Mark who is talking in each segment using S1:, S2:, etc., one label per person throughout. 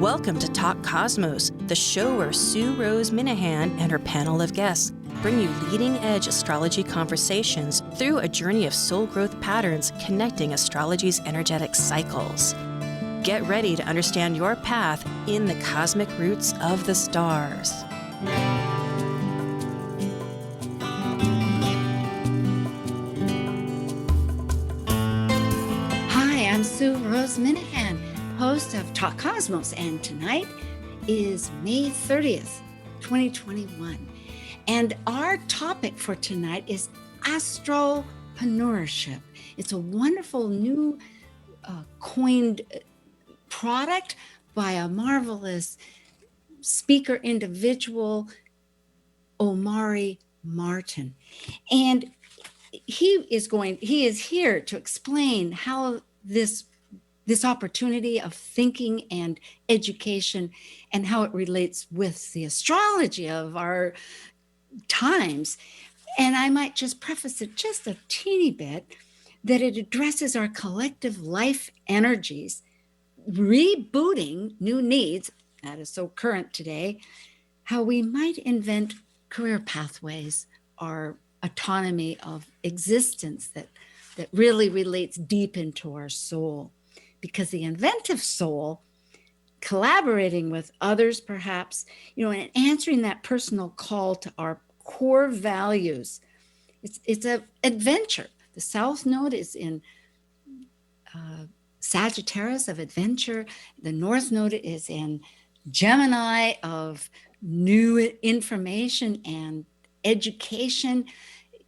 S1: Welcome to Talk Cosmos, the show where Sue Rose Minahan and her panel of guests bring you leading-edge astrology conversations through a journey of soul growth patterns connecting astrology's energetic cycles. Get ready to understand your path in the cosmic roots of the stars.
S2: Hi, I'm Sue Rose Minahan, host of Talk Cosmos, and tonight is May 30th, 2021. And our topic for tonight is Astropreneurship. It's a wonderful new coined product by a marvelous speaker individual, Omari Martin. And he is here to explain how this opportunity of thinking and education and how it relates with the astrology of our times. And I might just preface it just a teeny bit that it addresses our collective life energies, rebooting new needs, that is so current today, how we might invent career pathways or autonomy of existence that really relates deep into our soul. Because the inventive soul, collaborating with others perhaps, and answering that personal call to our core values, it's an adventure. The South Node is in Sagittarius of adventure. The North Node is in Gemini of new information and education.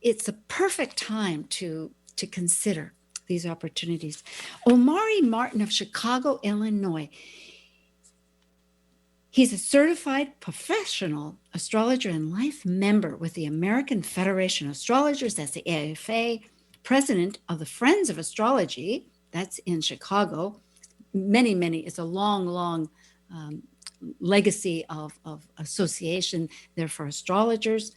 S2: It's a perfect time to consider these opportunities. Omari Martin of Chicago, Illinois. He's a certified professional astrologer and life member with the American Federation of Astrologers, that's the AFA, president of the Friends of Astrology, that's in Chicago. It's a long legacy of association there for astrologers.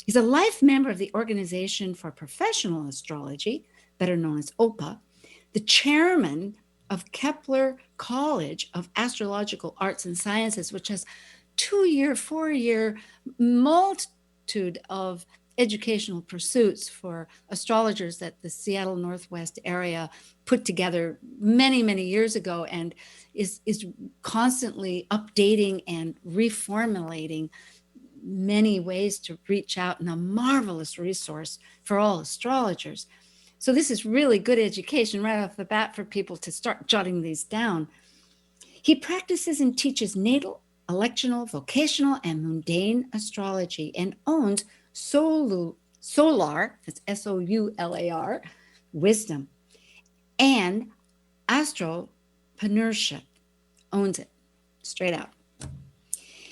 S2: He's a life member of the Organization for Professional Astrology, better known as OPA, the chairman of Kepler College of Astrological Arts and Sciences, which has 4-year multitude of educational pursuits for astrologers that the Seattle Northwest area put together many years ago, and is constantly updating and reformulating many ways to reach out, and a marvelous resource for all astrologers. So this is really good education right off the bat for people to start jotting these down. He practices and teaches natal, electional, vocational, and mundane astrology, and owns Soular, that's Soular, Wisdom, and Astropreneurship, owns it, straight out.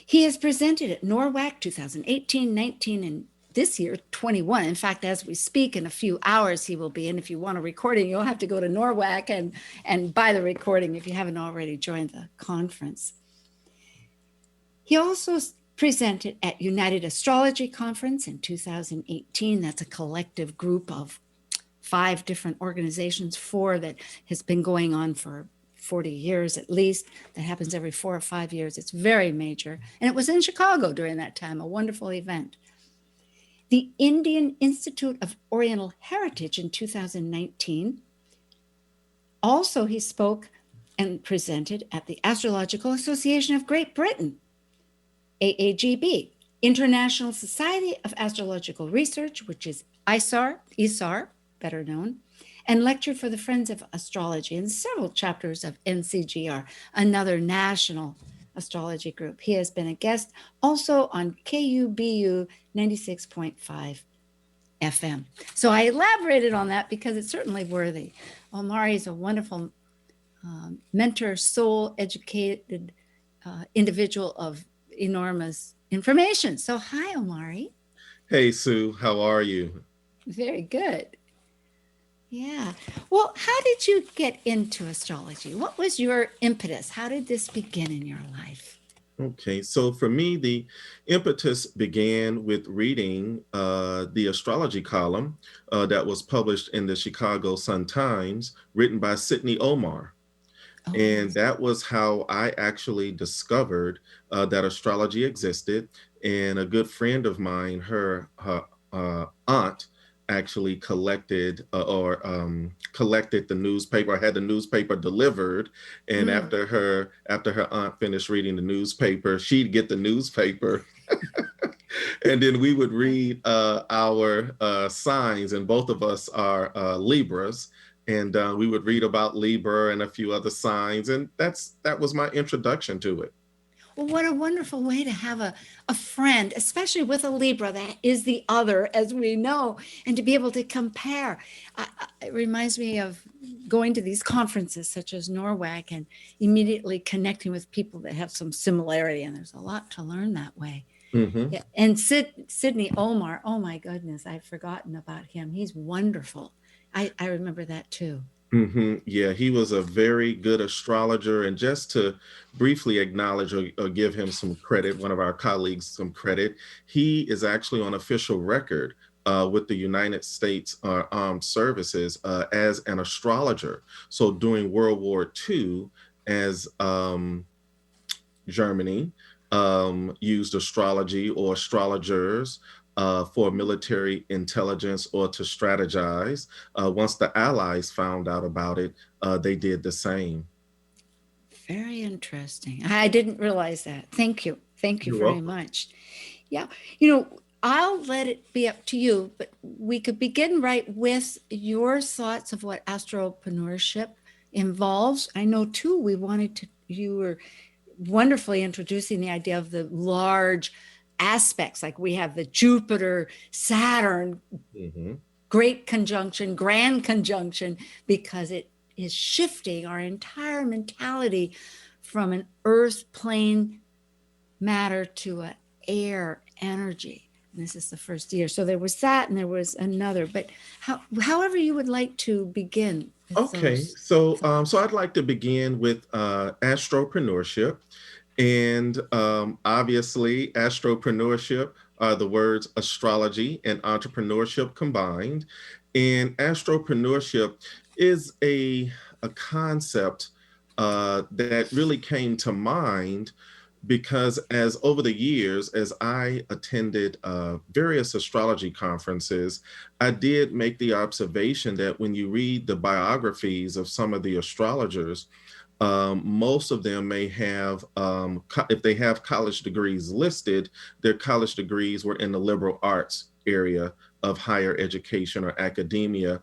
S2: He has presented at NORWAC 2018, 19, and this year, 21. In fact, as we speak, in a few hours, he will be. And if you want a recording, you'll have to go to NORWAC and buy the recording if you haven't already joined the conference. He also presented at United Astrology Conference in 2018. That's a collective group of 5 different organizations, 4 that has been going on for 40 years at least. That happens every 4 or 5 years. It's very major. And it was in Chicago during that time, a wonderful event. The Indian Institute of Oriental Heritage in 2019. Also, he spoke and presented at the Astrological Association of Great Britain, AAGB, International Society of Astrological Research, which is ISAR, better known, and lectured for the Friends of Astrology in several chapters of NCGR, another national astrology group. He has been a guest also on KUBU 96.5 FM. So I elaborated on that because it's certainly worthy. Omari is a wonderful mentor, soul educated individual of enormous information. So hi, Omari.
S3: Hey, Sue, how are you?
S2: Very good. Yeah. Well, how did you get into astrology? What was your impetus? How did this begin in your life?
S3: Okay, so for me, the impetus began with reading the astrology column that was published in the Chicago Sun-Times, written by Sidney Omar.
S2: Oh,
S3: And that was how I actually discovered that astrology existed. And a good friend of mine, her aunt, actually collected the newspaper, had the newspaper delivered. And
S2: mm.
S3: after her aunt finished reading the newspaper, she'd get the newspaper. And then we would read our signs, and both of us are Libras, and we would read about Libra and a few other signs, and that was my introduction to it.
S2: Well, what a wonderful way to have a friend, especially with a Libra that is the other, as we know, and to be able to compare. It reminds me of going to these conferences such as NORWAC and immediately connecting with people that have some similarity. And there's a lot to learn that way.
S3: Hmm.
S2: Yeah. And Sydney Omar, oh my goodness, I've forgotten about him. He's wonderful. I remember that too.
S3: Yeah, he was a very good astrologer. And just to briefly acknowledge or give him some credit, one of our colleagues some credit, he is actually on official record with the United States Armed Services as an astrologer. So during World War II, as Germany used astrology or astrologers for military intelligence or to strategize. Once the Allies found out about it, they did the same.
S2: Very interesting. I didn't realize that. Thank you. Thank you
S3: You're
S2: very
S3: welcome.
S2: much. Yeah. You know, I'll let it be up to you, but we could begin right with your thoughts of what astropreneurship involves. I know too, you were wonderfully introducing the idea of the large aspects, like we have the Jupiter, Saturn,
S3: Hmm.
S2: great conjunction, grand conjunction, because it is shifting our entire mentality from an earth plane matter to an air energy. And this is the first year. So there was that and there was another. But however you would like to begin with
S3: Okay,
S2: those
S3: so
S2: thoughts.
S3: I'd like to begin with astropreneurship. And obviously, astropreneurship are the words astrology and entrepreneurship combined. And astropreneurship is a concept that really came to mind because as over the years, as I attended various astrology conferences, I did make the observation that when you read the biographies of some of the astrologers, most of them may have, if they have college degrees listed, their college degrees were in the liberal arts area of higher education or academia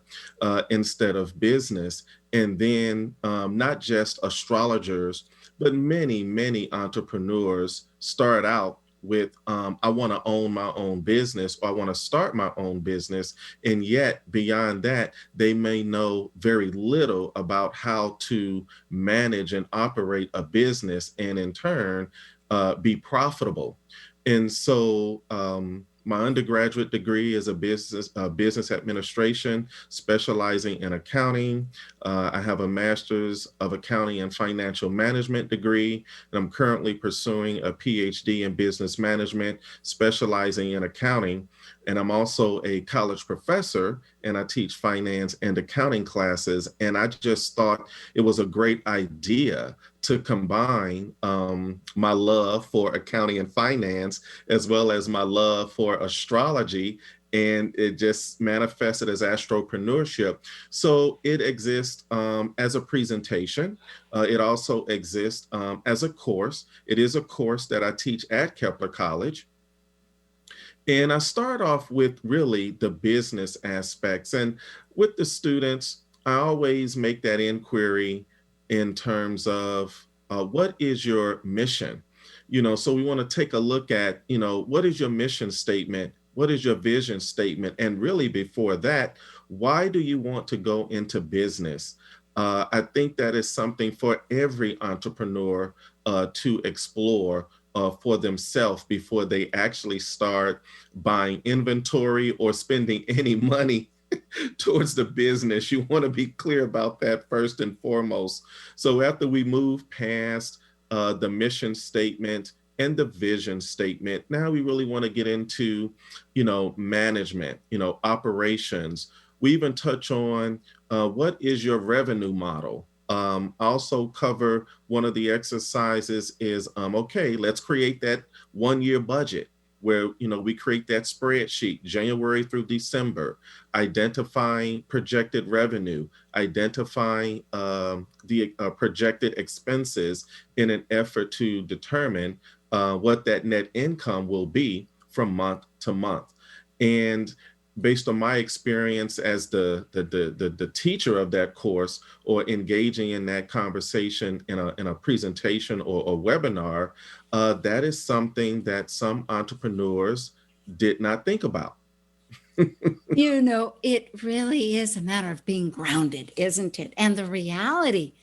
S3: instead of business. And then not just astrologers, but many, many entrepreneurs start out with, I want to own my own business or I want to start my own business. And yet, beyond that, they may know very little about how to manage and operate a business and in turn be profitable. And so my undergraduate degree is a business administration, specializing in accounting. I have a master's of accounting and financial management degree, and I'm currently pursuing a Ph.D. in business management, specializing in accounting. And I'm also a college professor, and I teach finance and accounting classes. And I just thought it was a great idea to combine my love for accounting and finance as well as my love for astrology. And it just manifested as astropreneurship. So it exists as a presentation. It also exists as a course. It is a course that I teach at Kepler College. And I start off with really the business aspects. And with the students, I always make that inquiry in terms of what is your mission? So we want to take a look at, what is your mission statement? What is your vision statement? And really before that, why do you want to go into business? I think that is something for every entrepreneur to explore for themselves before they actually start buying inventory or spending any money towards the business. You want to be clear about that first and foremost. So after we move past the mission statement and the vision statement, now we really want to get into, management, operations. We even touch on what is your revenue model Also cover one of the exercises is, okay, let's create that 1 year budget where, we create that spreadsheet, January through December, identifying projected revenue, identifying the projected expenses in an effort to determine what that net income will be from month to month. And based on my experience as the teacher of that course, or engaging in that conversation in a presentation or a webinar, that is something that some entrepreneurs did not think about.
S2: It really is a matter of being grounded, isn't it? And the reality,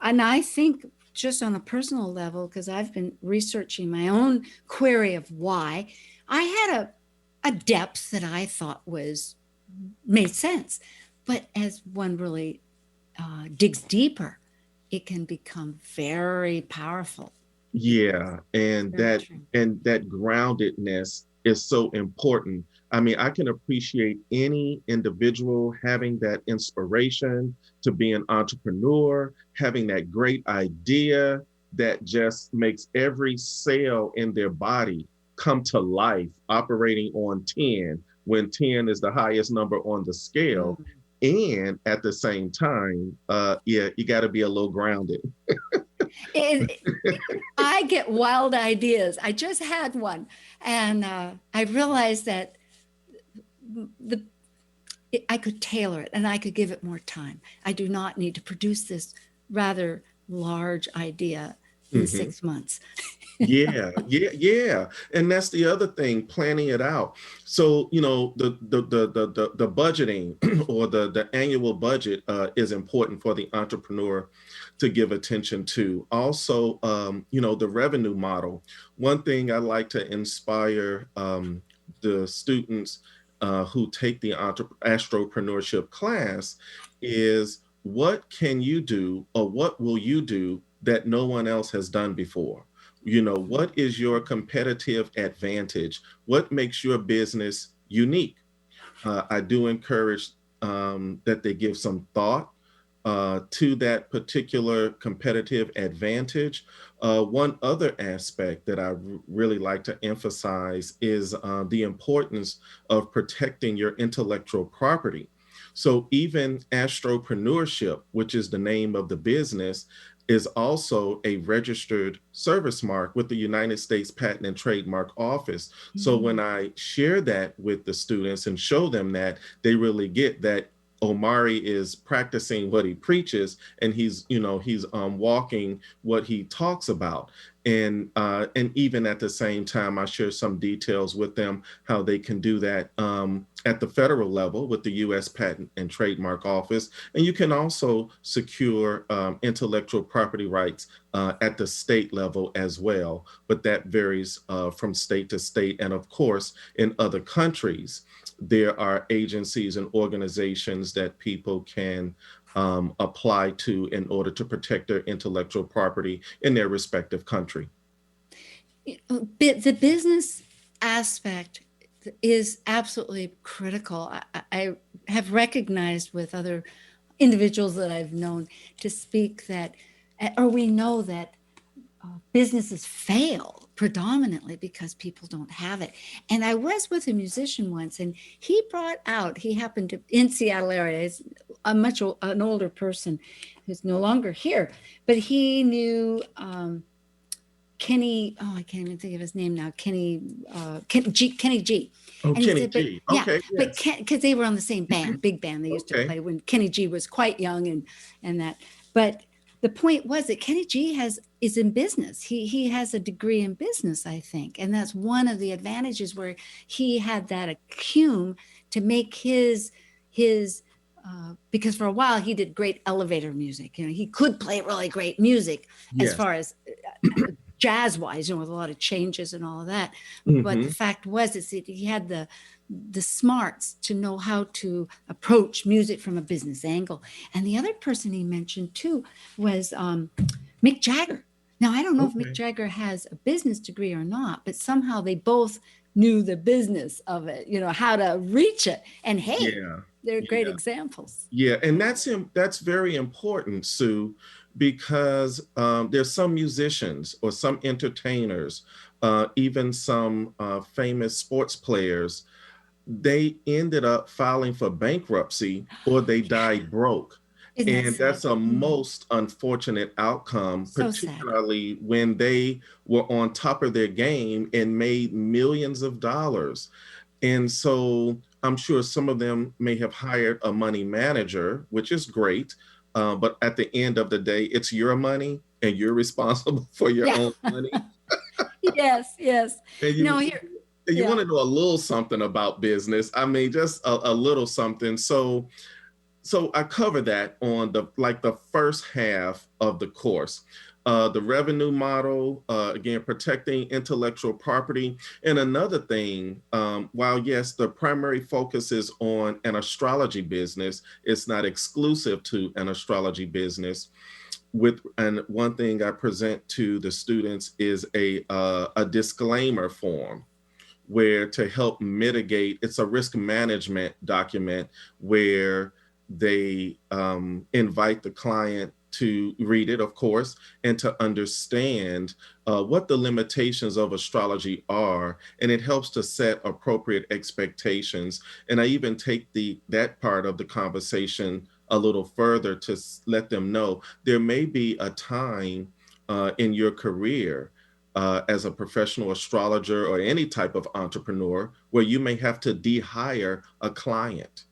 S2: and I think just on a personal level, because I've been researching my own query of why, I had a depth that I thought made sense. But as one really digs deeper, it can become very powerful.
S3: Yeah, and that
S2: True.
S3: and that groundedness is so important. I mean, I can appreciate any individual having that inspiration to be an entrepreneur, having that great idea that just makes every cell in their body come to life, operating on 10, when 10 is the highest number on the scale.
S2: Mm.
S3: And at the same time, yeah, you got to be a little grounded.
S2: I get wild ideas. I just had one, and I realized that I could tailor it and I could give it more time. I do not need to produce this rather large idea in
S3: Mhm.
S2: 6 months.
S3: Yeah. And that's the other thing, planning it out. So, the budgeting or the annual budget is important for the entrepreneur to give attention to. Also, the revenue model. One thing I like to inspire the students who take the astropreneurship class is, what can you do, or what will you do that no one else has done before? What is your competitive advantage? What makes your business unique? I do encourage that they give some thought to that particular competitive advantage. One other aspect that I really like to emphasize is the importance of protecting your intellectual property. So even Astropreneurship, which is the name of the business, is also a registered service mark with the United States Patent and Trademark Office. So when I share that with the students and show them that, they really get that Omari is practicing what he preaches, and he's walking what he talks about. And even at the same time, I share some details with them how they can do that at the federal level with the U.S. Patent and Trademark Office. And you can also secure intellectual property rights at the state level as well. But that varies from state to state. And of course, in other countries, there are agencies and organizations that people can apply to in order to protect their intellectual property in their respective country.
S2: The business aspect is absolutely critical. I have recognized with other individuals that I've known to speak that, or we know that businesses fail predominantly because people don't have it. And I was with a musician once, and he happened to, in Seattle area, he's an older person who's no longer here, but he knew Kenny, I can't even think of his name now, Kenny G.
S3: Oh,
S2: And he
S3: Kenny
S2: said, but
S3: G.
S2: yeah,
S3: Okay,
S2: but
S3: yes.
S2: because they were on the same band, big band, they used to
S3: Okay.
S2: play when Kenny G was quite young and that. But the point was that Kenny G is in business. He has a degree in business, I think. And that's one of the advantages where he had that acumen to make his because for a while he did great elevator music. He could play really great music as
S3: Yes.
S2: far as jazz wise, with a lot of changes and all of that.
S3: Mm-hmm.
S2: But the fact was is that he had the smarts to know how to approach music from a business angle. And the other person he mentioned too was Mick Jagger. Now, I don't know if Mick Jagger has a business degree or not, but somehow they both knew the business of it, how to reach it. And hey, They're great
S3: Yeah.
S2: examples.
S3: Yeah, and that's very important, Sue, because there's some musicians or some entertainers, even some famous sports players. They ended up filing for bankruptcy or they died broke.
S2: Isn't that
S3: And
S2: sad?
S3: that's a
S2: Mhm.
S3: most unfortunate outcome,
S2: So sad.
S3: particularly when they were on top of their game and made millions of dollars. And so I'm sure some of them may have hired a money manager, which is great. But at the end of the day, it's your money and you're responsible for your
S2: Yeah.
S3: own money.
S2: Yes, yes.
S3: And
S2: No,
S3: you
S2: here,
S3: and you
S2: yeah.
S3: want to know a little something about business. I mean, just a little something. So I cover that on the first half of the course. The revenue model, again, protecting intellectual property. And another thing, while yes, the primary focus is on an astrology business, it's not exclusive to an astrology business. And one thing I present to the students is a disclaimer form where to help mitigate, it's a risk management document where they invite the client to read it, of course, and to understand what the limitations of astrology are. And it helps to set appropriate expectations. And I even take that part of the conversation a little further to let them know there may be a time in your career as a professional astrologer or any type of entrepreneur where you may have to de-hire a client.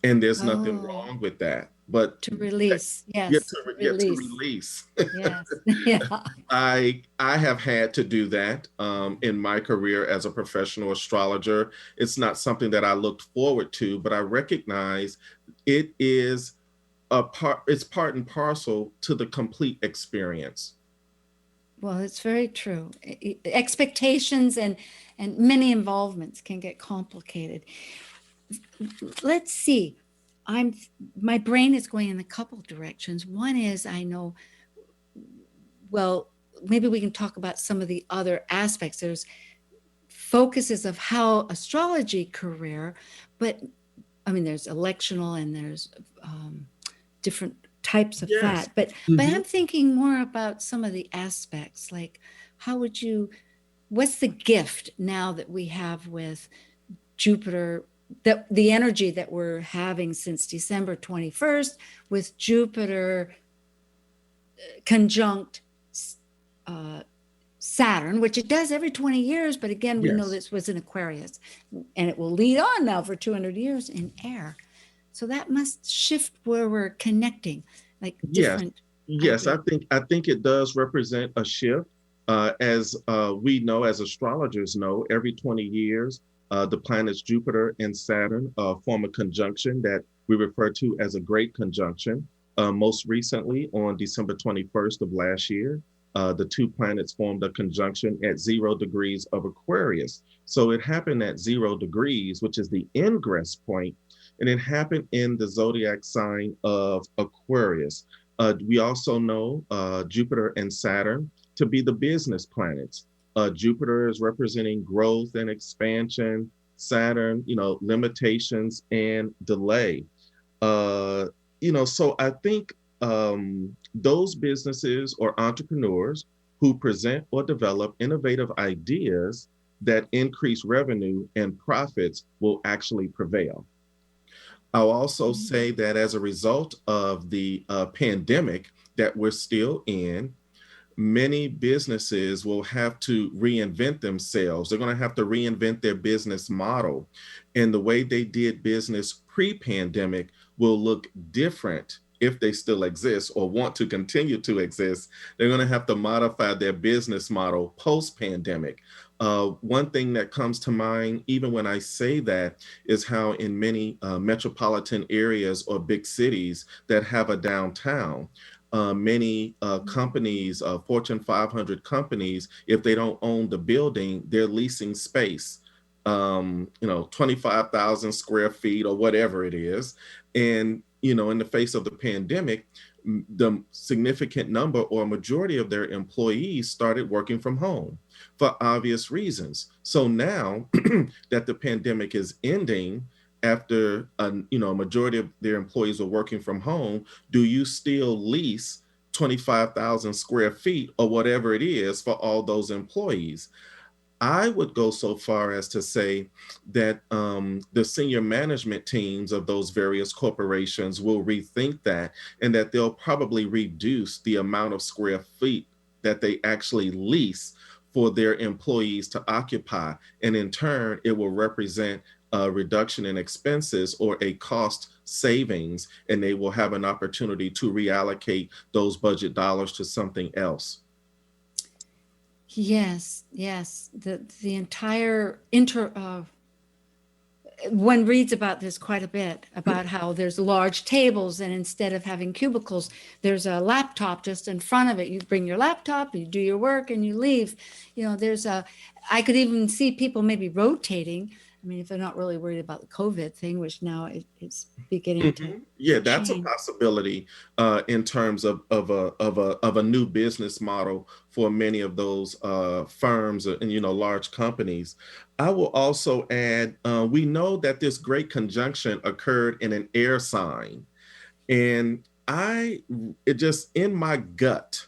S3: And there's nothing
S2: Oh,
S3: wrong with that. But
S2: to release.
S3: get
S2: Yes,
S3: to get to
S2: release.
S3: release.
S2: Yes. Yeah.
S3: I have had to do that in my career as a professional astrologer. It's not something that I looked forward to, but I recognize it is it's part and parcel to the complete experience.
S2: Well, it's very true. Expectations and many involvements can get complicated. Let's see. I'm my brain is going in a couple directions. One is I know, well, maybe we can talk about some of the other aspects. There's focuses of how astrology career, but I mean, there's electional and there's different types of
S3: Yes.
S2: that. But I'm thinking more about some of the aspects, like how would you, what's the gift now that we have with Jupiter, that the energy that we're having since December 21st with Jupiter conjunct uh, Saturn, which it does every 20 years. But again, we know
S3: Yes.
S2: this was in Aquarius and it will lead on now for 200 years in air. So that must shift where we're connecting, like
S3: Yes,
S2: different
S3: yes,
S2: ideas.
S3: I think it does represent a shift. As we know, as astrologers know, every 20 years, the planets Jupiter and Saturn form a conjunction that we refer to as a great conjunction. Most recently, on December 21st of last year, the two planets formed a conjunction at 0 degrees of Aquarius. So it happened at 0 degrees, which is the ingress point, and it happened in the zodiac sign of Aquarius. We also know Jupiter and Saturn to be the business planets. Jupiter is representing growth and expansion. Saturn, limitations and delay. Uh, so I think those businesses or entrepreneurs who present or develop innovative ideas that increase revenue and profits will actually prevail. I'll also say that as a result of the pandemic that we're still in, many businesses will have to reinvent themselves. They're going to have to reinvent their business model. And the way they did business pre pandemic will look different if they still exist or want to continue to exist. They're going to have to modify their business model post pandemic. One thing that comes to mind, even when I say that, is how in many metropolitan areas or big cities that have a downtown, many companies, Fortune 500 companies, if they don't own the building, they're leasing space, 25,000 square feet or whatever it is. And, in the face of the pandemic, the significant number or majority of their employees started working from home for obvious reasons. So now that the pandemic is ending, after a majority of their employees are working from home, do you still lease 25,000 square feet or whatever it is for all those employees? I would go so far as to say that the senior management teams of those various corporations will rethink that, and that they'll probably reduce the amount of square feet that they actually lease for their employees to occupy. And in turn, it will represent a reduction in expenses or a cost savings, and they will have an opportunity to reallocate those budget dollars to something else.
S2: Yes, yes. The entire one reads about this quite a bit, about how there's large tables, and instead of having cubicles, there's a laptop just in front of it. You bring your laptop, you do your work, and you leave. I could even see people maybe rotating. I mean, if they're not really worried about the COVID thing, which now it's beginning to
S3: Yeah, that's a
S2: change.
S3: possibility in terms of a new business model for many of those firms and large companies. I will also add, we know that this great conjunction occurred in an air sign, and it just in my gut,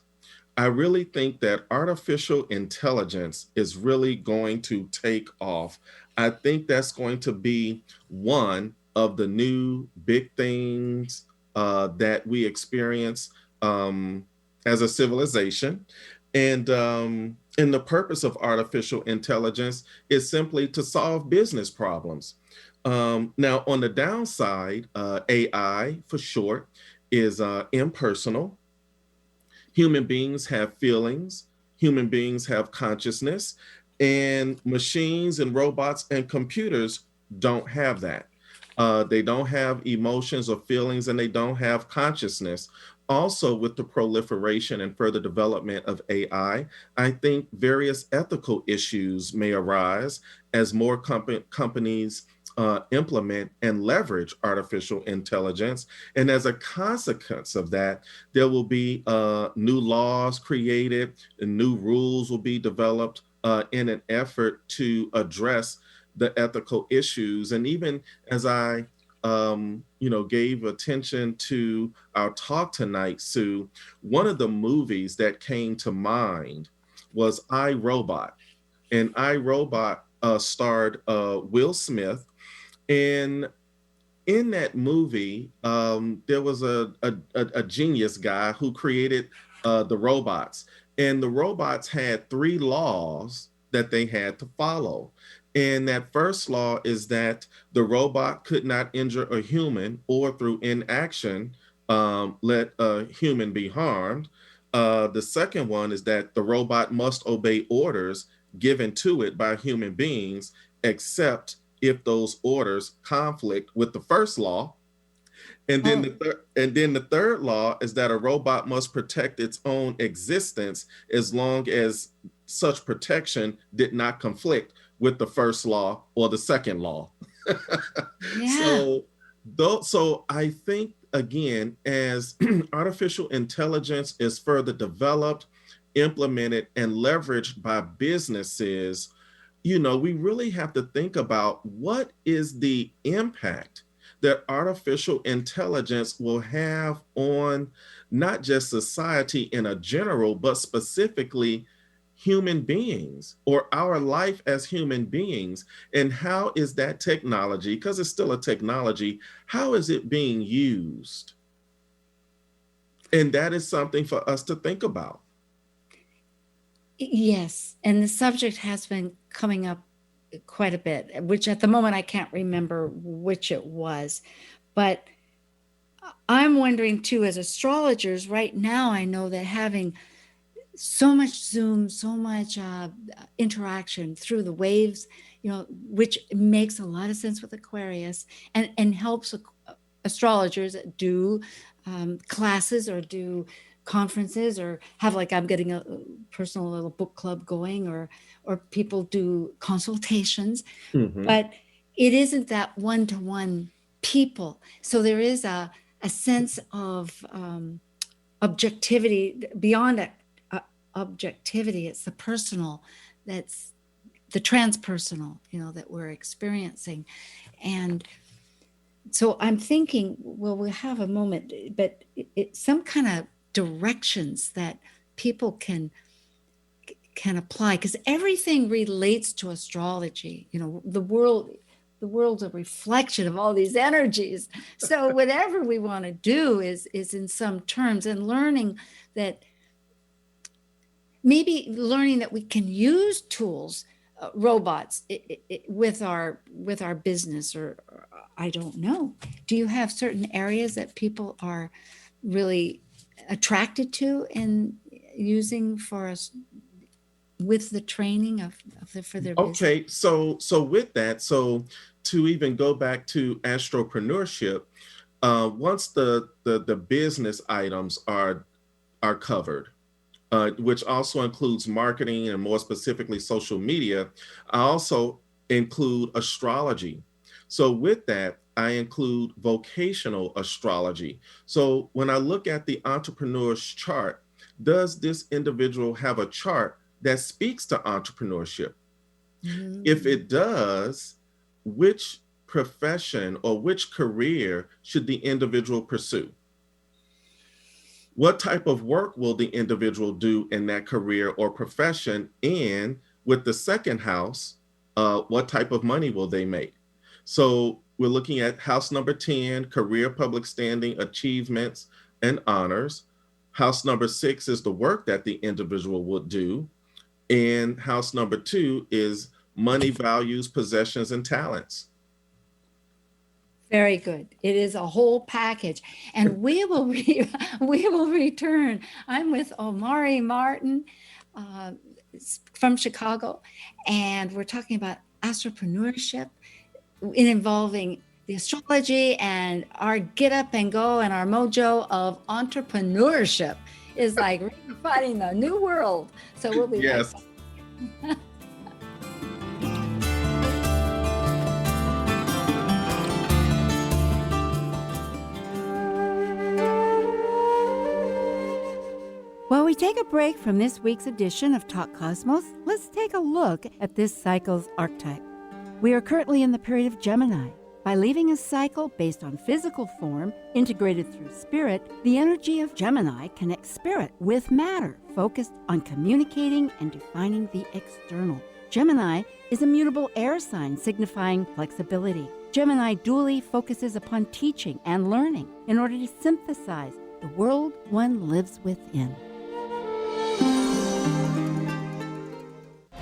S3: I really think that artificial intelligence is really going to take off. I think that's going to be one of the new big things that we experience as a civilization. And the purpose of artificial intelligence is simply to solve business problems. Now, on the downside, AI for short is impersonal. Human beings have feelings, human beings have consciousness, and machines and robots and computers don't have that. They don't have emotions or feelings, and they don't have consciousness. Also, with the proliferation and further development of AI, I think various ethical issues may arise as more companies implement and leverage artificial intelligence. And as a consequence of that, there will be new laws created and new rules will be developed in an effort to address the ethical issues. And even as I gave attention to our talk tonight, Sue, one of the movies that came to mind was I, Robot. And I, Robot starred Will Smith. And in that movie, there was a genius guy who created the robots. And the robots had three laws that they had to follow. And that first law is that the robot could not injure a human or through inaction let a human be harmed. The second one is that the robot must obey orders given to it by human beings, except if those orders conflict with the first law. And then
S2: Oh,
S3: the third law is that a robot must protect its own existence as long as such protection did not conflict with the first law or the second law.
S2: yeah.
S3: So I think again, as artificial intelligence is further developed, implemented, and leveraged by businesses, we really have to think about what is the impact that artificial intelligence will have on not just society in a general, but specifically human beings or our life as human beings. And how is that technology, because it's still a technology, how is it being used? And that is something for us to think about.
S2: Yes, and the subject has been coming up quite a bit, which at the moment I can't remember which it was. But I'm wondering too, as astrologers, right now, I know that having so much Zoom, so much interaction through the waves, which makes a lot of sense with Aquarius and helps astrologers do classes or do conferences or have, like, I'm getting a personal little book club going, or people do consultations,
S3: Mhm.
S2: but it isn't that one-to-one people. So there is a sense of objectivity beyond objectivity. It's the personal, that's the transpersonal, that we're experiencing. And So I'm thinking, well, we'll have a moment, but some kind of directions that people can apply, because everything relates to astrology. The world's a reflection of all these energies. So whatever we want to do is in some terms, and learning that we can use tools, robots, with our business, or I don't know. Do you have certain areas that people are really attracted to in using for us with the training for their business?
S3: Okay, so with that, so to even go back to astropreneurship, once the business items are covered, which also includes marketing and more specifically social media, I also include astrology. So with that, I include vocational astrology. So when I look at the entrepreneur's chart, does this individual have a chart that speaks to entrepreneurship? If it does, which profession or which career should the individual pursue? What type of work will the individual do in that career or profession? And with the second house, what type of money will they make? So we're looking at house number 10, career, public standing, achievements, and honors. House number 6 is the work that the individual would do. And house number 2 is money, values, possessions, and talents.
S2: Very good. It is a whole package, and we will return. I'm with Omari Martin from Chicago, and we're talking about astropreneurship involving the astrology and our get up and go and our mojo of entrepreneurship is like redefining the new world. So we'll be
S3: Yes.
S2: right back.
S4: While we take a break from this week's edition of Talk Cosmos, let's take a look at this cycle's archetype. We are currently in the period of Gemini. By leaving a cycle based on physical form, integrated through spirit, the energy of Gemini connects spirit with matter, focused on communicating and defining the external. Gemini is a mutable air sign signifying flexibility. Gemini dually focuses upon teaching and learning in order to synthesize the world one lives within.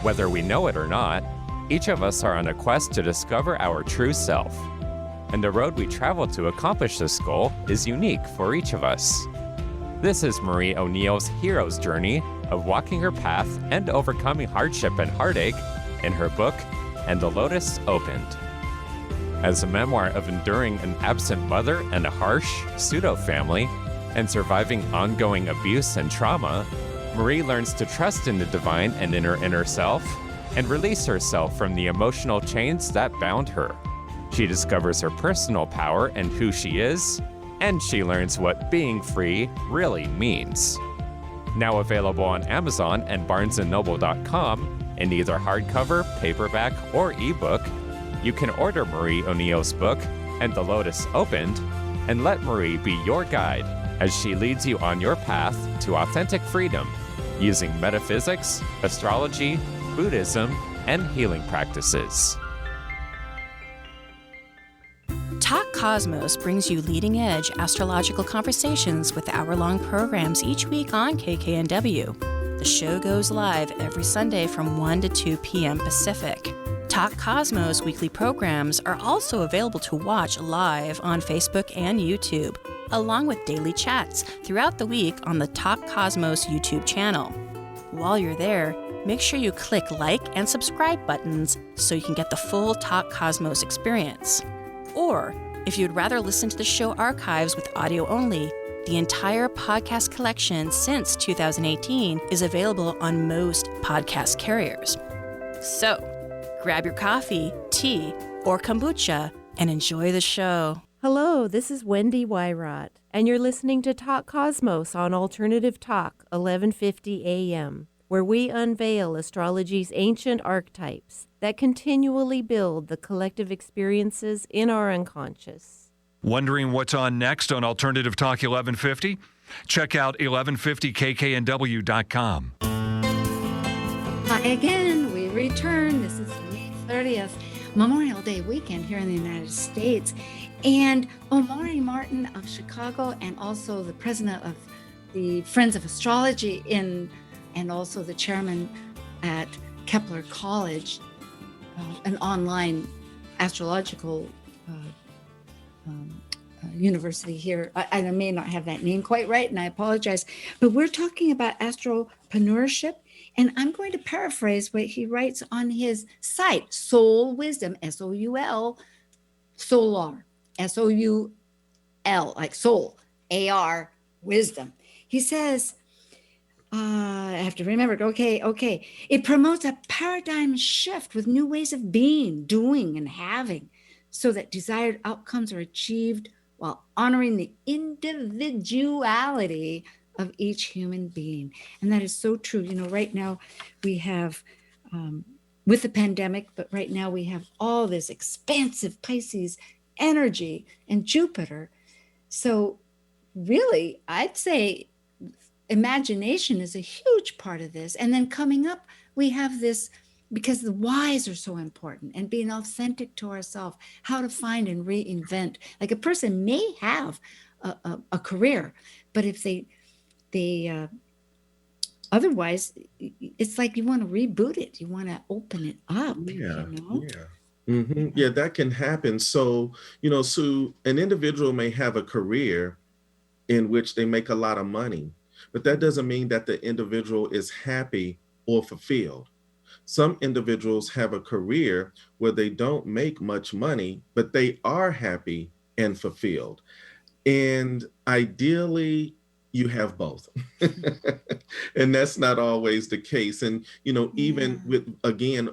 S5: Whether we know it or not, each of us are on a quest to discover our true self. And the road we travel to accomplish this goal is unique for each of us. This is Marie O'Neill's hero's journey of walking her path and overcoming hardship and heartache in her book, And the Lotus Opened. As a memoir of enduring an absent mother and a harsh pseudo-family, and surviving ongoing abuse and trauma, Marie learns to trust in the divine and in her inner self, and release herself from the emotional chains that bound her. She discovers her personal power and who she is, and she learns what being free really means. Now available on Amazon and BarnesandNoble.com in either hardcover, paperback, or ebook, you can order Marie O'Neill's book, And the Lotus Opened, and let Marie be your guide as she leads you on your path to authentic freedom using metaphysics, astrology, Buddhism, and healing practices.
S1: Talk Cosmos brings you leading-edge astrological conversations with hour-long programs each week on KKNW. The show goes live every Sunday from 1 to 2 p.m. Pacific. Talk Cosmos weekly programs are also available to watch live on Facebook and YouTube, along with daily chats throughout the week on the Talk Cosmos YouTube channel. While you're there, make sure you click like and subscribe buttons so you can get the full Talk Cosmos experience. Or, if you'd rather listen to the show archives with audio only, the entire podcast collection since 2018 is available on most podcast carriers. So, grab your coffee, tea, or kombucha and enjoy the show.
S6: Hello, this is Wendy Wyrot, and you're listening to Talk Cosmos on Alternative Talk, 1150 AM, where we unveil astrology's ancient archetypes that continually build the collective experiences in our unconscious.
S7: Wondering what's on next on Alternative Talk 1150? Check out 1150kknw.com.
S2: Hi again, we return. This is May 30th, Memorial Day weekend here in the United States. And Omari Martin of Chicago, and also the president of the Friends of Astrology and also the chairman at Kepler College, an online astrological university here. I may not have that name quite right, and I apologize, but we're talking about astropreneurship, and I'm going to paraphrase what he writes on his site, Soul Wisdom, S-O-U-L, Solar, S-O-U-L, like soul, A-R, wisdom. He says, I have to remember it. Okay. It promotes a paradigm shift with new ways of being, doing, and having, so that desired outcomes are achieved while honoring the individuality of each human being. And that is so true. You know, right now we have, with the pandemic, but right now we have all this expansive Pisces energy and Jupiter. So really, I'd say imagination is a huge part of this. And then coming up, we have this, because the whys are so important, and being authentic to ourselves, how to find and reinvent. Like a person may have a career, but if they otherwise, it's like you want to reboot it. You want to open it up.
S3: Yeah,
S2: you know?
S3: yeah. Yeah, that can happen. So, Sue, an individual may have a career in which they make a lot of money, but that doesn't mean that the individual is happy or fulfilled. Some individuals have a career where they don't make much money, but they are happy and fulfilled. And ideally, you have both. And that's not always the case. And, even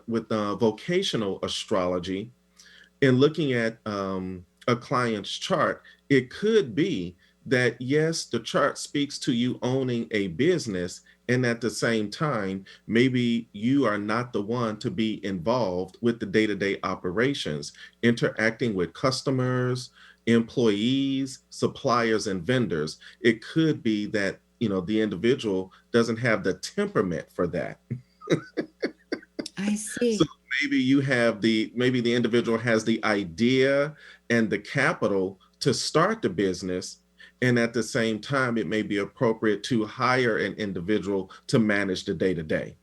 S3: with vocational astrology and looking at a client's chart, it could be that, yes, the chart speaks to you owning a business, and at the same time, maybe you are not the one to be involved with the day-to-day operations, interacting with customers, employees, suppliers, and vendors. It could be that, the individual doesn't have the temperament for that.
S2: I see.
S3: So maybe the individual has the idea and the capital to start the business, and at the same time, it may be appropriate to hire an individual to manage the day-to-day.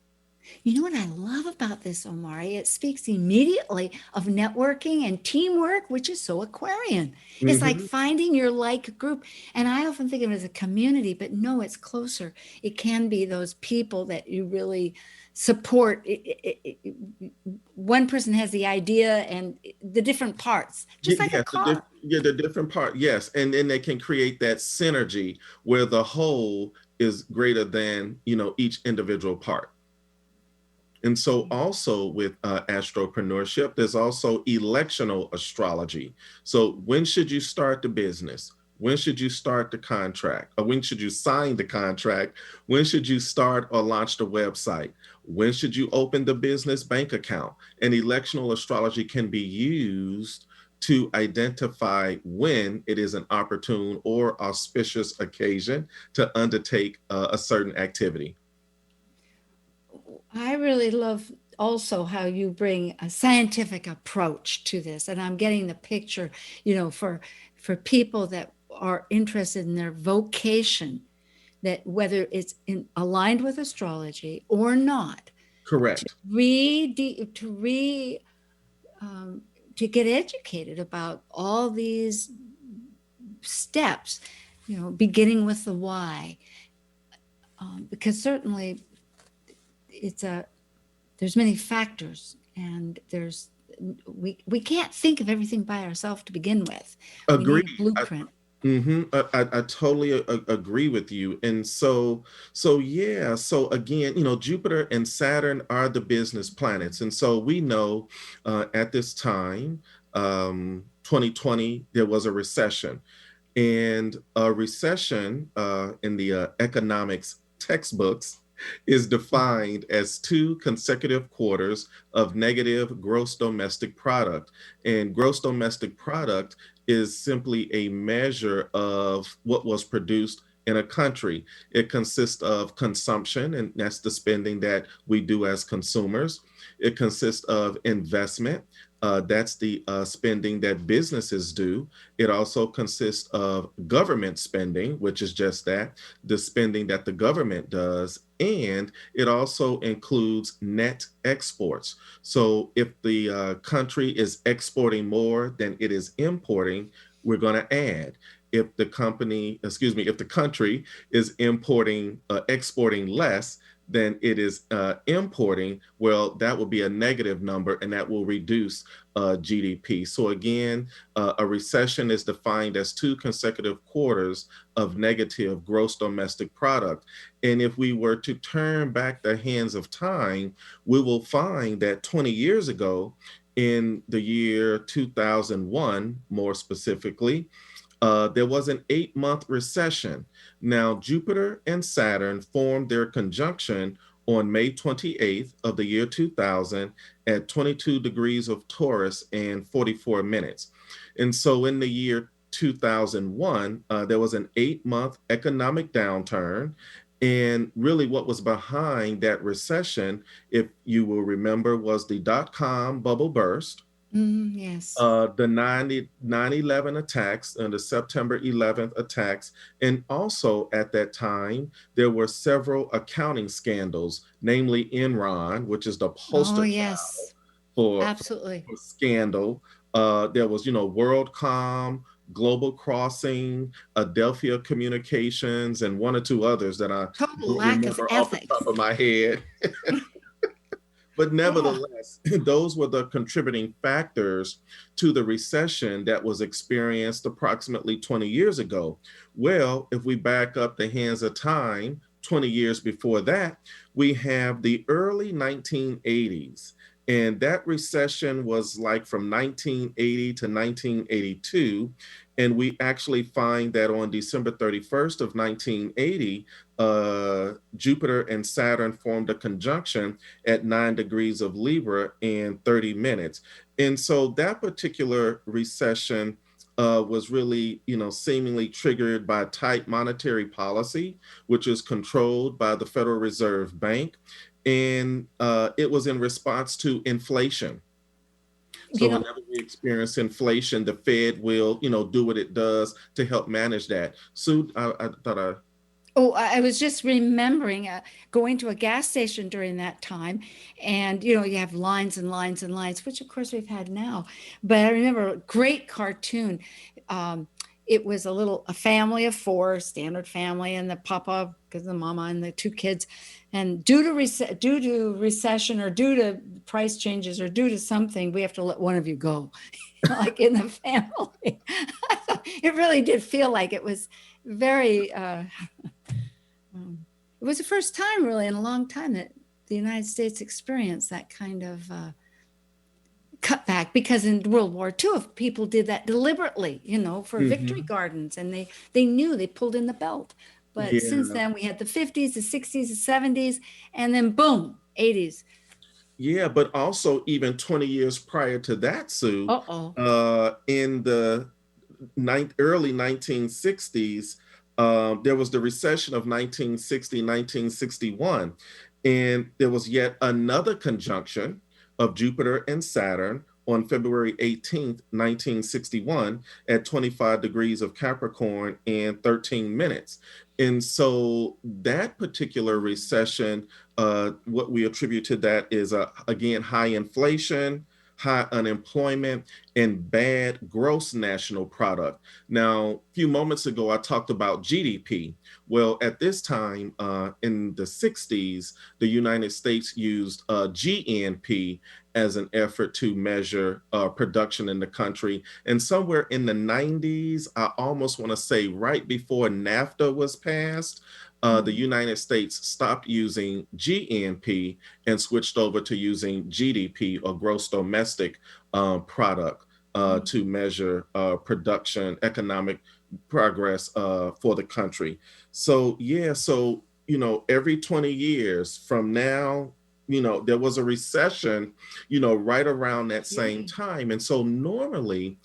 S2: You know what I love about this, Omari? It speaks immediately of networking and teamwork, which is so Aquarian. It's like finding your like group. And I often think of it as a community, but no, it's closer. It can be those people that you really support. One person has the idea and the different parts, just like a car.
S3: The different part, yes. And then they can create that synergy where the whole is greater than, each individual part. And so also with astropreneurship, there's also electional astrology. So when should you start the business? When should you start the contract? Or when should you sign the contract? When should you start or launch the website? When should you open the business bank account? And electional astrology can be used to identify when it is an opportune or auspicious occasion to undertake a certain activity.
S2: I really love also how you bring a scientific approach to this. And I'm getting the picture, for people that are interested in their vocation, that whether it's aligned with astrology or not.
S3: Correct.
S2: To get educated about all these steps, beginning with the why. Because certainly there's many factors, and we can't think of everything by ourselves to begin with.
S3: Agree.
S2: We need a blueprint.
S3: I totally agree with you. And so again, Jupiter and Saturn are the business planets. And so we know at this time, 2020, there was a recession. And a recession in the economics textbooks is defined as 2 consecutive quarters of negative gross domestic product. And gross domestic product is simply a measure of what was produced in a country. It consists of consumption, and that's the spending that we do as consumers. It consists of investment. That's the spending that businesses do. It also consists of government spending, which is just that, the spending that the government does. And it also includes net exports. So if the country is exporting more than it is importing, we're going to add. If the country is exporting less than it is importing, well, that will be a negative number, and that will reduce GDP. So again, a recession is defined as 2 consecutive quarters of negative gross domestic product. And if we were to turn back the hands of time, we will find that 20 years ago, in the year 2001, more specifically, there was an 8-month recession. Now, Jupiter and Saturn formed their conjunction on May 28th of the year 2000 at 22 degrees of Taurus and 44 minutes. And so in the year 2001, there was an 8-month economic downturn. And really what was behind that recession, if you will remember, was the dot-com bubble burst,
S2: Yes.
S3: the 9/11 attacks and the September 11th attacks. And also at that time, there were several accounting scandals, namely Enron, which is the poster
S2: Yes.
S3: for
S2: Absolutely.
S3: scandal. There was, WorldCom, Global Crossing, Adelphia Communications, and 1 or 2 others that I
S2: Total
S3: don't
S2: lack of
S3: remember off the
S2: ethics.
S3: top of my head. But nevertheless, those were the contributing factors to the recession that was experienced approximately 20 years ago. Well, if we back up the hands of time, 20 years before that, we have the early 1980s. And that recession was like from 1980 to 1982. And we actually find that on December 31st of 1980, Jupiter and Saturn formed a conjunction at 9 degrees of Libra in 30 minutes. And so that particular recession was really, seemingly triggered by tight monetary policy, which is controlled by the Federal Reserve Bank. And it was in response to inflation. So whenever we experience inflation, the Fed will, do what it does to help manage that. Sue, I thought
S2: I was just remembering going to a gas station during that time, and you have lines and lines and lines, which of course we've had now. But I remember a great cartoon. It was a family of 4, standard family, and the papa, because the mama and the 2 kids. And due to recession, or due to price changes, or due to something, we have to let one of you go, like in the family. It really did feel like it was very. It was the first time, really, in a long time that the United States experienced that kind of cutback, because in World War II, people did that deliberately, for victory gardens, and they knew, they pulled in the belt. But since then, we had the 50s, the 60s, the 70s, and then boom, 80s.
S3: Yeah, but also even 20 years prior to that, Sue, in the early 1960s, there was the recession of 1960, 1961, and there was yet another conjunction of Jupiter and Saturn on February 18th, 1961 at 25 degrees of Capricorn and 13 minutes. And so that particular recession, what we attribute to that is, again, high inflation, high unemployment, and bad gross national product. Now, a few moments ago, I talked about GDP. Well, at this time, in the 60s, the United States used GNP as an effort to measure production in the country. And somewhere in the 90s, I almost want to say right before NAFTA was passed, the United States stopped using GNP and switched over to using GDP, or gross domestic product, to measure production, economic progress for the country. So, every 20 years from now, there was a recession, right around that same time. And so normally,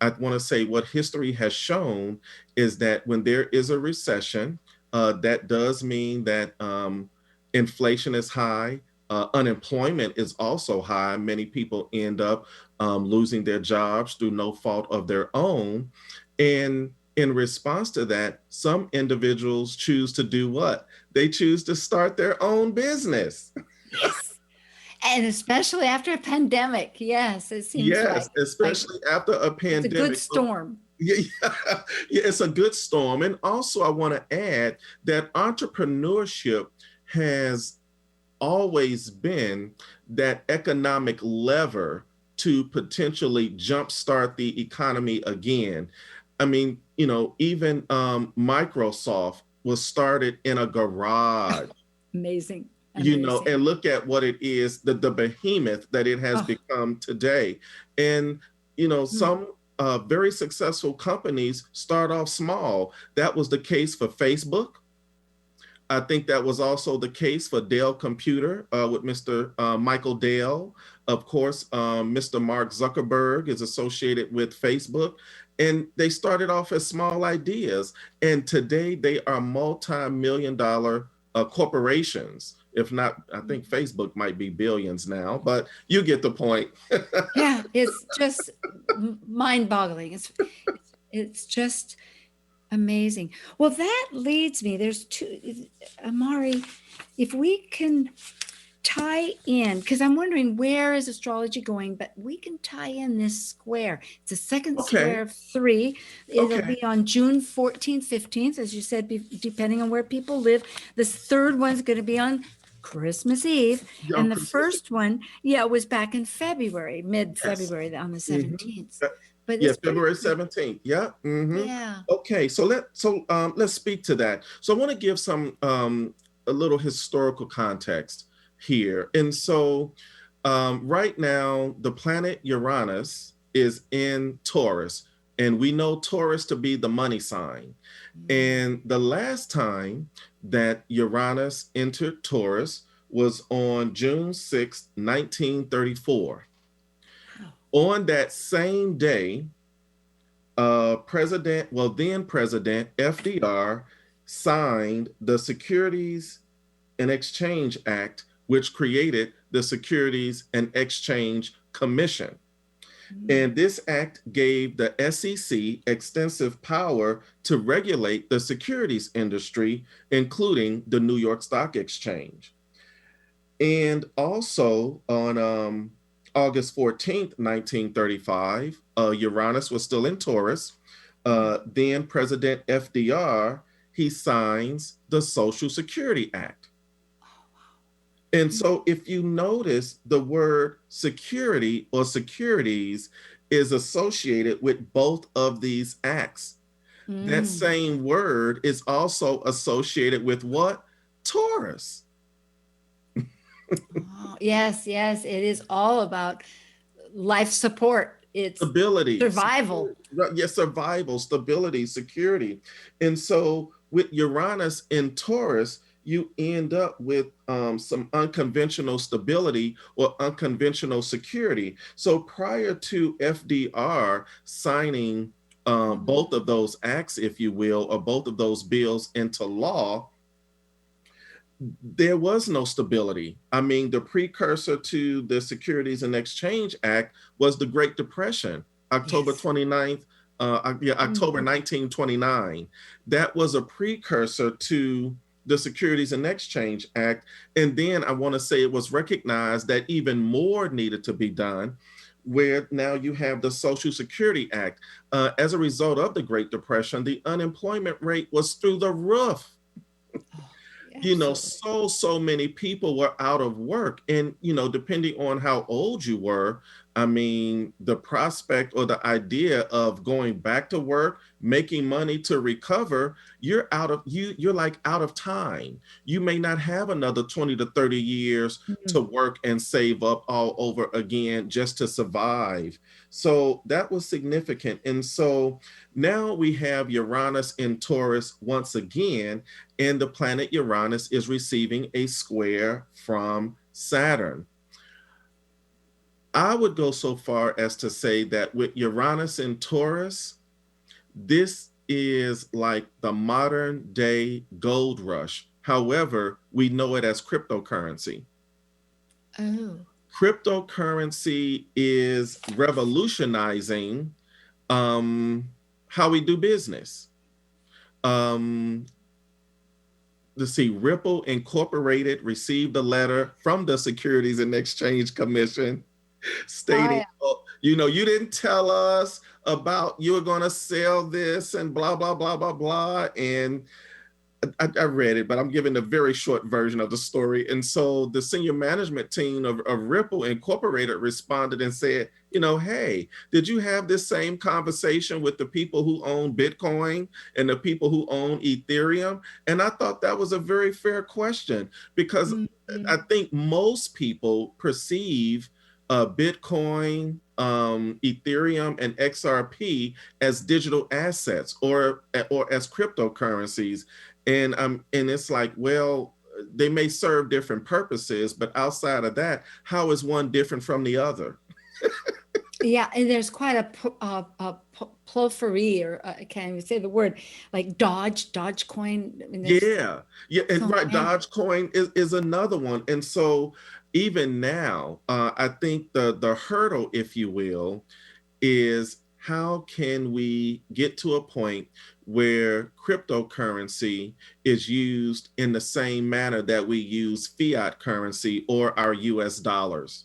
S3: I want to say what history has shown is that when there is a recession, that does mean that inflation is high. Unemployment is also high. Many people end up losing their jobs through no fault of their own. And in response to that, some individuals choose to do what? They choose to start their own business.
S2: Yes. And especially after a pandemic. Yes, it seems
S3: Yes,
S2: like
S3: especially after a
S2: it's a good
S3: pandemic.
S2: storm.
S3: Yeah, yeah, it's a good storm. And also, I want to add that entrepreneurship has always been that economic lever to potentially jumpstart the economy again. I mean, even Microsoft was started in a garage.
S2: Amazing. Amazing.
S3: And look at what it is, the behemoth that it has become today. And, some very successful companies start off small. That was the case for Facebook. I think that was also the case for Dell Computer with Mr. Michael Dell. Of course, Mr. Mark Zuckerberg is associated with Facebook. And they started off as small ideas. And today they are multi-million-dollar corporations. If not, I think Facebook might be billions now, but you get the point.
S2: Yeah, it's just mind-boggling. It's just amazing. Well, that leads me, there's two, Omari, if we can tie in, because I'm wondering where is astrology going, but we can tie in this square. It's a second square of 3. It'll be on June 14th, 15th, as you said, depending on where people live. This third one's going to be on Christmas Eve. And the first one, was back in February, mid-February, on the 17th. But
S3: February 17th. Yeah. Mm-hmm.
S2: Yeah.
S3: Okay. So let's speak to that. So I want to give some a little historical context here. And so right now, the planet Uranus is in Taurus, and we know Taurus to be the money sign. And the last time that Uranus entered Taurus was on June 6, 1934. On that same day, then President FDR signed the Securities and Exchange Act, which created the Securities and Exchange Commission. And this act gave the SEC extensive power to regulate the securities industry, including the New York Stock Exchange. And also on August 14th, 1935, Uranus was still in Taurus. Then President FDR, he signs the Social Security Act. And so if you notice, the word security or securities is associated with both of these acts. That same word is also associated with what? Taurus.
S2: Yes, it is all about life support. It's
S3: stability,
S2: survival.
S3: Survival, stability, security. And so with Uranus in Taurus, you end up with some unconventional stability or unconventional security. So prior to FDR signing both of those acts, if you will, or both of those bills into law, there was no stability. I mean, the precursor to the Securities and Exchange Act was the Great Depression, October 29th, October 1929. That was a precursor to the Securities and Exchange Act. And then I want to say it was recognized that even more needed to be done, where now you have the Social Security Act. As a result of the Great Depression, the unemployment rate was through the roof. So many people were out of work. And, depending on how old you were, I mean, the prospect or the idea of going back to work, making money to recover, you're like out of time. You may not have another 20 to 30 years to work and save up all over again just to survive. So that was significant. And so now we have Uranus in Taurus once again, and the planet Uranus is receiving a square from Saturn. I would go so far as to say that with Uranus in Taurus, this is like the modern day gold rush. However, we know it as cryptocurrency.
S2: Oh.
S3: Cryptocurrency is revolutionizing how we do business. Um, let's see, Ripple Incorporated received a letter from the Securities and Exchange Commission stating, oh, you know, you didn't tell us about you were going to sell this and blah, blah, blah, blah, blah. And I read it, but I'm giving a very short version of the story. And so the senior management team of Ripple Incorporated responded and said, you know, hey, did you have this same conversation with the people who own Bitcoin and the people who own Ethereum? And I thought that was a very fair question, because I think most people perceive Bitcoin, Ethereum, and XRP as digital assets or as cryptocurrencies. And it's like, well, they may serve different purposes, but outside of that, how is one different from the other?
S2: Yeah, and there's quite a plofery, or I can't even say the word, like Dogecoin. I mean,
S3: yeah, and
S2: so
S3: right,
S2: many.
S3: Dogecoin is another one. And so even now, I think the hurdle, if you will, is how can we get to a point where cryptocurrency is used in the same manner that we use fiat currency or our US dollars?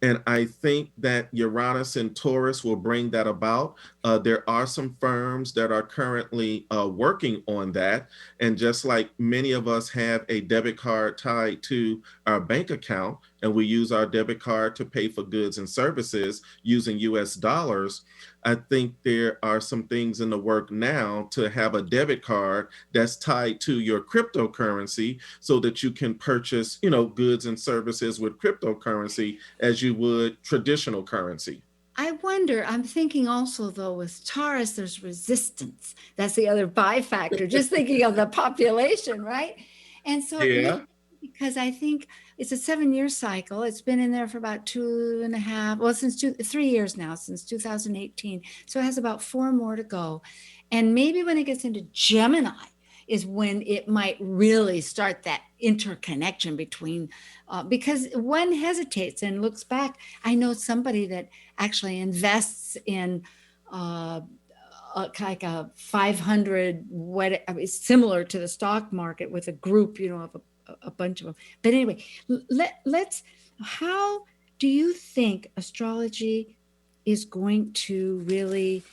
S3: And I think that Uranus and Taurus will bring that about. There are some firms that are currently working on that. And just like many of us have a debit card tied to our bank account, and we use our debit card to pay for goods and services using US dollars, I think there are some things in the work now to have a debit card that's tied to your cryptocurrency so that you can purchase, you know, goods and services with cryptocurrency as you would traditional currency.
S2: I wonder, I'm thinking also though with Taurus, there's resistance. That's the other bifactor, just thinking of the population, right? And so it
S3: Yeah.
S2: may, because I think it's a 7-year cycle. It's been in there for about 2.5, well, 3 years now, since 2018. So it has about 4 more to go. And maybe when it gets into Gemini is when it might really start that interconnection between, because one hesitates and looks back. I know somebody that actually invests in like a 500, what I mean, similar to the stock market with a group, you know, of a bunch of them. But anyway, let's, how do you think astrology is going to really,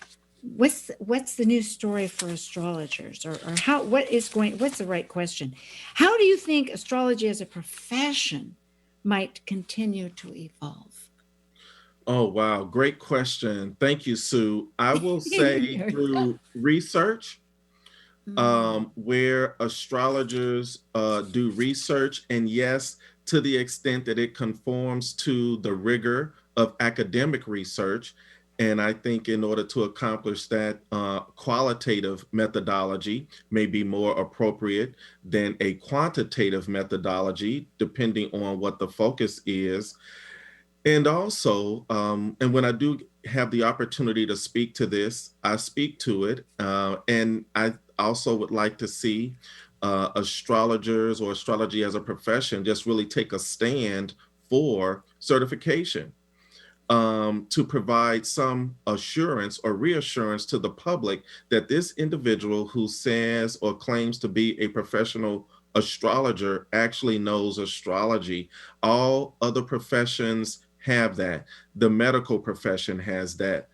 S2: what's the new story for astrologers, or how, what's the right question? How do you think astrology as a profession might continue to evolve?
S3: Oh, wow. Great question. Thank you, Sue. I will say through research, where astrologers do research, and yes, to the extent that it conforms to the rigor of academic research. And I think in order to accomplish that, qualitative methodology may be more appropriate than a quantitative methodology, depending on what the focus is. And also, and when I do have the opportunity to speak to this, I speak to it. And I also would like to see astrologers or astrology as a profession just really take a stand for certification, to provide some assurance or reassurance to the public that this individual who says or claims to be a professional astrologer actually knows astrology. All other professions have that. The medical profession has that.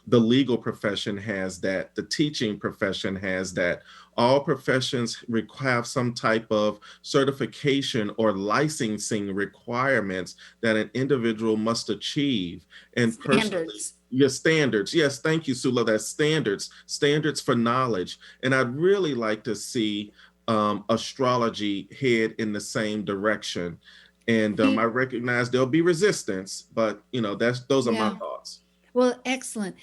S3: The legal profession has that. The teaching profession has that. All professions have some type of certification or licensing requirements that an individual must achieve. And personally,
S2: Standards.
S3: your standards. Yes, thank you, Sula. That's standards for knowledge. And I'd really like to see astrology head in the same direction. And I recognize there'll be resistance, but you know, those are my
S2: Yeah.
S3: thoughts.
S2: Well, excellent.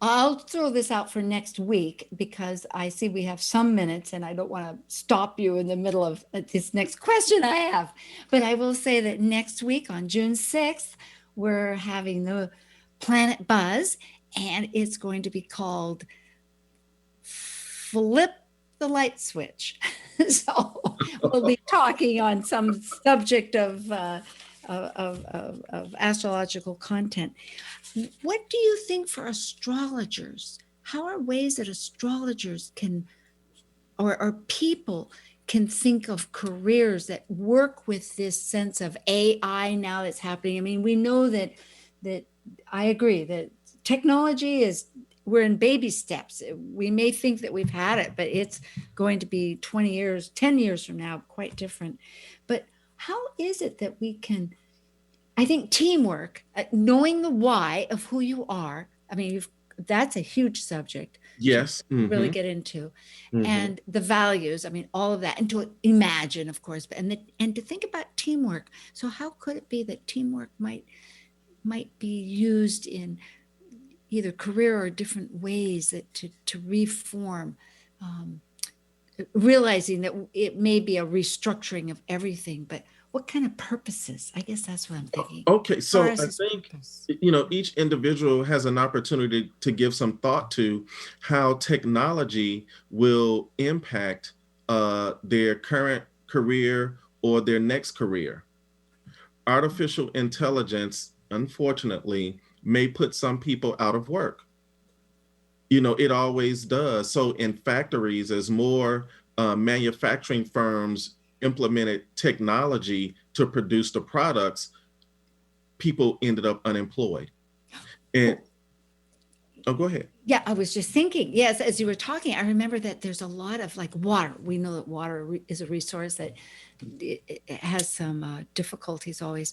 S2: I'll throw this out for next week because I see we have some minutes and I don't want to stop you in the middle of this next question I have. But I will say that next week on June 6th, we're having the Planet Buzz, and it's going to be called Flip the Light Switch. So we'll be talking on some subject of astrological content. What do you think for astrologers? How are ways that astrologers can, or people can think of careers that work with this sense of AI now that's happening? I mean, we know that I agree that technology is, we're in baby steps. We may think that we've had it, but it's going to be 20 years, 10 years from now, quite different. But how is it that we can, I think teamwork, knowing the why of who you are, I mean, that's a huge subject.
S3: Yes.
S2: To really get into. And the values, I mean, all of that, and to imagine, of course, and to think about teamwork. So how could it be that teamwork might be used in either career or different ways that to reform, realizing that it may be a restructuring of everything, but what kind of purposes? I guess that's what I'm thinking.
S3: Okay, so I
S2: think,
S3: purpose? Each individual has an opportunity to give some thought to how technology will impact their current career or their next career. Artificial intelligence, unfortunately, may put some people out of work. It always does. So in factories, as more manufacturing firms implemented technology to produce the products, people ended up unemployed. And go ahead.
S2: Yeah, I was just thinking, yes, as you were talking, I remember that there's a lot of like water. We know that water is a resource that it has some difficulties always.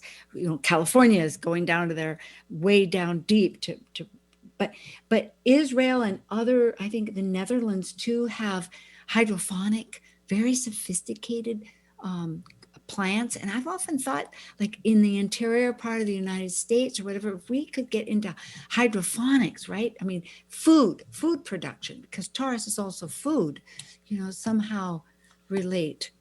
S2: California is going down to their way down deep but Israel and other, I think the Netherlands too, have hydroponic, very sophisticated plants. And I've often thought, like in the interior part of the United States or whatever, if we could get into hydroponics, right? I mean, food production, because Taurus is also food, somehow relate.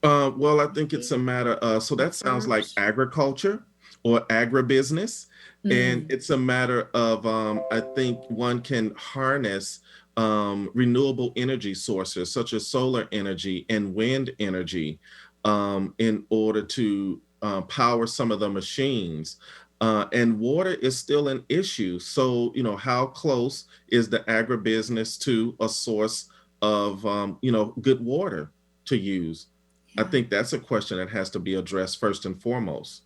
S3: Well, I think it's a matter of, so that sounds like agriculture or agribusiness. And it's a matter of, I think one can harness renewable energy sources such as solar energy and wind energy in order to power some of the machines. And water is still an issue. So, how close is the agribusiness to a source of, good water to use? Yeah. I think that's a question that has to be addressed first and foremost.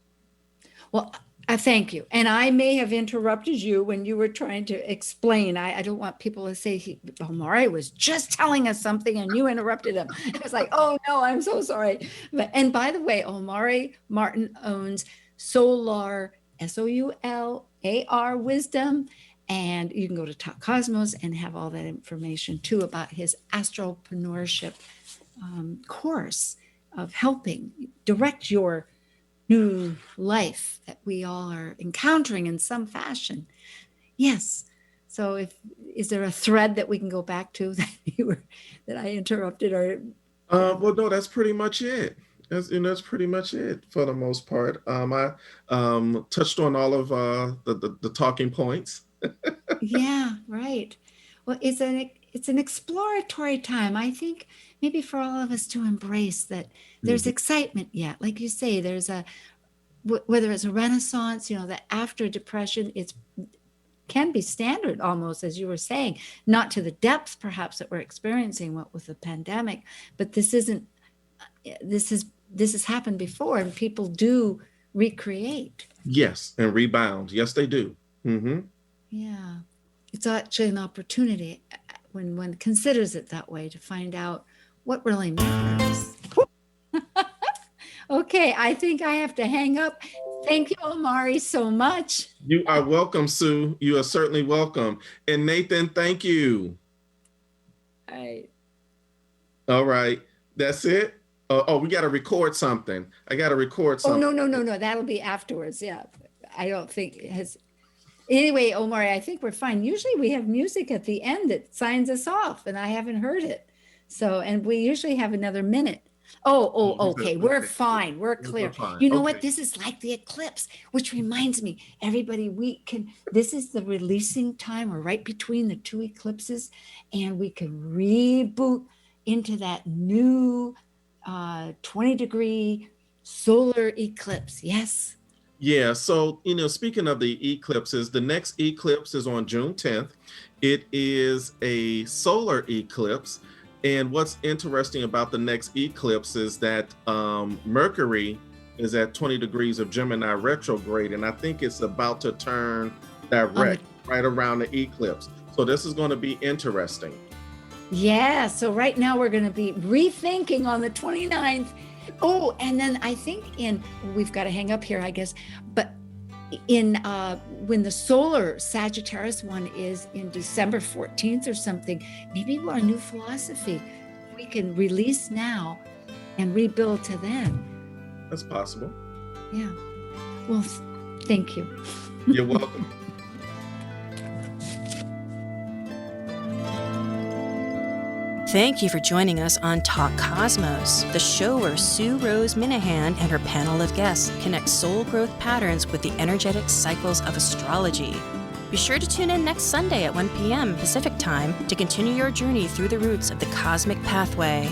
S2: Well, I thank you. And I may have interrupted you when you were trying to explain. I don't want people to say, Omari was just telling us something and you interrupted him. It's like, oh no, I'm so sorry. And by the way, Omari Martin owns Soular, Soular Wisdom. And you can go to Talk Cosmos and have all that information too about his Astropreneurship course of helping direct your new life that we all are encountering in some fashion. Yes. So is there a thread that we can go back to that I interrupted or?
S3: Well, no, that's pretty much it. That's pretty much it for the most part. I touched on all of the talking points.
S2: Yeah, right. Well, it's an exploratory time. I think maybe for all of us to embrace that there's excitement yet. Like you say, there's whether it's a renaissance, that after depression, can be standard almost, as you were saying, not to the depth perhaps that we're experiencing with the pandemic, but this has happened before and people do recreate.
S3: Yes, and rebound. Yes, they do. Mm-hmm.
S2: Yeah. It's actually an opportunity when one considers it that way to find out what really matters. Okay, I think I have to hang up. Thank you, Omari, so much.
S3: You are welcome, Sue. You are certainly welcome. And Nathan, thank you.
S2: All right.
S3: All right. That's it? We got to record something. I got to record something.
S2: Oh, no. That'll be afterwards. Yeah. I don't think it has. Anyway, Omari, I think we're fine. Usually we have music at the end that signs us off, and I haven't heard it. So, and we usually have another minute. Okay. We're
S3: Okay.
S2: fine. We're
S3: We're
S2: clear.
S3: fine.
S2: You know
S3: Okay.
S2: what? This is like the eclipse, which reminds me, everybody, this is the releasing time. We're right between the two eclipses, and we can reboot into that new 20-degree solar eclipse. Yes.
S3: Yeah, so speaking of the eclipses, the next eclipse is on June 10th. It is a solar eclipse. And what's interesting about the next eclipse is that Mercury is at 20 degrees of Gemini retrograde, and I think it's about to turn direct right around the eclipse. So this is going to be interesting.
S2: Yeah, so right now we're going to be rethinking on the 29th. Oh, and then I think we've got to hang up here, I guess, but when the solar Sagittarius one is in December 14th or something, maybe our new philosophy, we can release now and rebuild to then.
S3: That's possible.
S2: Yeah. Well, thank you.
S3: You're welcome.
S1: Thank you for joining us on Talk Cosmos, the show where Sue Rose Minahan and her panel of guests connect soul growth patterns with the energetic cycles of astrology. Be sure to tune in next Sunday at 1 p.m. Pacific Time to continue your journey through the roots of the cosmic pathway.